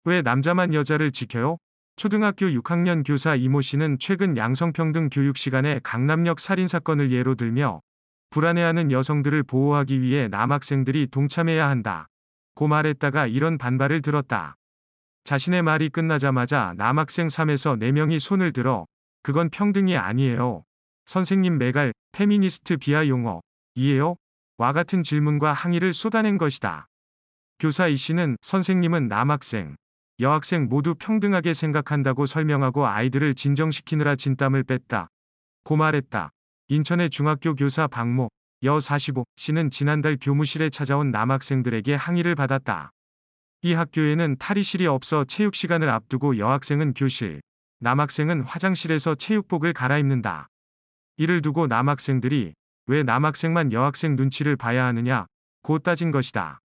왜 남자만 여자를 지켜요? 초등학교 6학년 교사 이모 씨는 최근 양성평등 교육 시간에 강남역 살인사건을 예로 들며 불안해하는 여성들을 보호하기 위해 남학생들이 동참해야 한다. 고 말했다가 이런 반발을 들었다. 자신의 말이 끝나자마자 남학생 3에서 4명이 손을 들어 그건 평등이 아니에요. 선생님 매갈 페미니스트 비하 용어 이에요? 와 같은 질문과 항의를 쏟아낸 것이다. 교사 이 씨는 선생님은 남학생, 여학생 모두 평등하게 생각한다고 설명하고 아이들을 진정시키느라 진땀을 뺐다. 고 말했다. 인천의 중학교 교사 박모 여 45 씨는 지난달 교무실에 찾아온 남학생들에게 항의를 받았다. 이 학교에는 탈의실이 없어 체육 시간을 앞두고 여학생은 교실, 남학생은 화장실에서 체육복을 갈아입는다. 이를 두고 남학생들이 왜 남학생만 여학생 눈치를 봐야 하느냐 고 따진 것이다.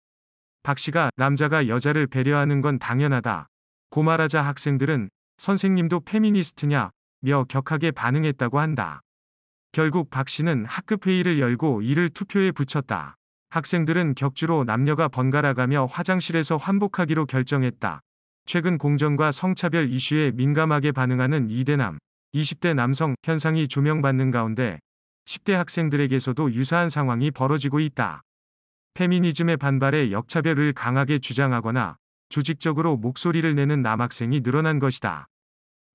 박 씨가 남자가 여자를 배려하는 건 당연하다. 고 말하자 학생들은 선생님도 페미니스트냐 며 격하게 반응했다고 한다. 결국 박 씨는 학급 회의를 열고 이를 투표에 붙였다. 학생들은 격주로 남녀가 번갈아가며 화장실에서 환복하기로 결정했다. 최근 공정과 성차별 이슈에 민감하게 반응하는 이대남, 20대 남성 현상이 조명받는 가운데 10대 학생들에게서도 유사한 상황이 벌어지고 있다. 페미니즘의 반발에 역차별을 강하게 주장하거나 조직적으로 목소리를 내는 남학생이 늘어난 것이다.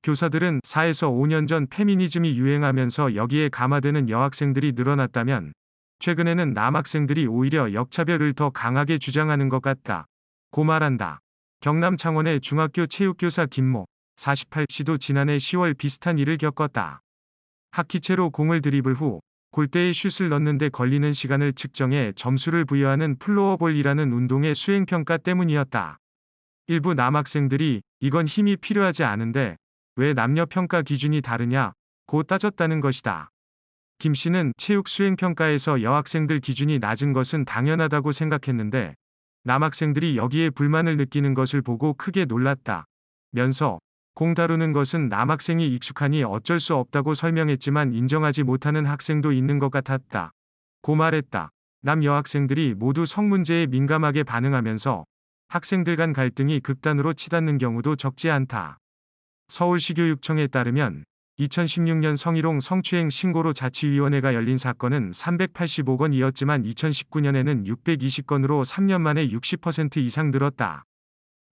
교사들은 4에서 5년 전 페미니즘이 유행하면서 여기에 감화되는 여학생들이 늘어났다면 최근에는 남학생들이 오히려 역차별을 더 강하게 주장하는 것 같다. 고 말한다. 경남 창원의 중학교 체육교사 김모 48 씨도 지난해 10월 비슷한 일을 겪었다. 학기채로 공을 드리블 후 골대에 슛을 넣는데 걸리는 시간을 측정해 점수를 부여하는 플로어볼이라는 운동의 수행평가 때문이었다. 일부 남학생들이 이건 힘이 필요하지 않은데 왜 남녀 평가 기준이 다르냐 고 따졌다는 것이다. 김 씨는 체육 수행평가에서 여학생들 기준이 낮은 것은 당연하다고 생각했는데 남학생들이 여기에 불만을 느끼는 것을 보고 크게 놀랐다. 면서 공 다루는 것은 남학생이 익숙하니 어쩔 수 없다고 설명했지만 인정하지 못하는 학생도 있는 것 같았다. 고 말했다. 남 여학생들이 모두 성문제에 민감하게 반응하면서 학생들 간 갈등이 극단으로 치닫는 경우도 적지 않다. 서울시 교육청에 따르면 2016년 성희롱 성추행 신고로 자치위원회가 열린 사건은 385건이었지만 2019년에는 620건으로 3년 만에 60% 이상 늘었다.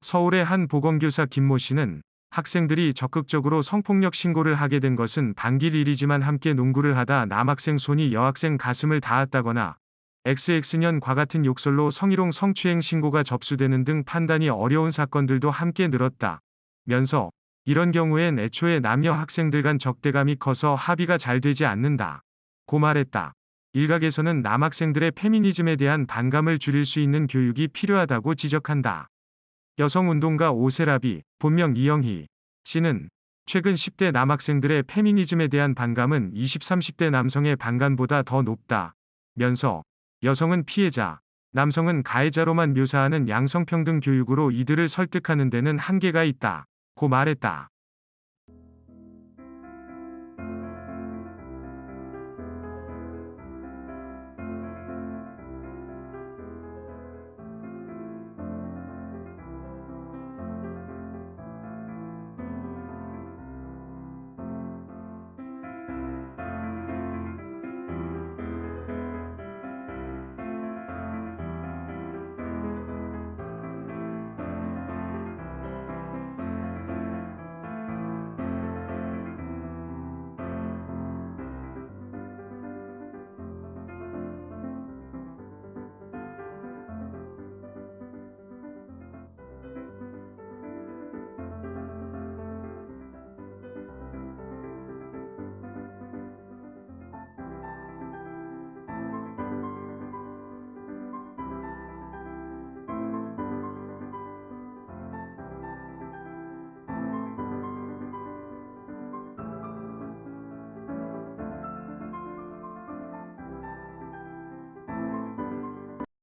서울의 한 보건교사 김모 씨는 학생들이 적극적으로 성폭력 신고를 하게 된 것은 반길 일이지만 함께 농구를 하다 남학생 손이 여학생 가슴을 닿았다거나 XX년과 같은 욕설로 성희롱 성추행 신고가 접수되는 등 판단이 어려운 사건들도 함께 늘었다. 면서 이런 경우엔 애초에 남녀 학생들 간 적대감이 커서 합의가 잘 되지 않는다. 고 말했다. 일각에서는 남학생들의 페미니즘에 대한 반감을 줄일 수 있는 교육이 필요하다고 지적한다. 여성운동가 오세라비, 본명 이영희 씨는 최근 10대 남학생들의 페미니즘에 대한 반감은 20, 30대 남성의 반감보다 더 높다. 면서 여성은 피해자, 남성은 가해자로만 묘사하는 양성평등 교육으로 이들을 설득하는 데는 한계가 있다. 고 말했다.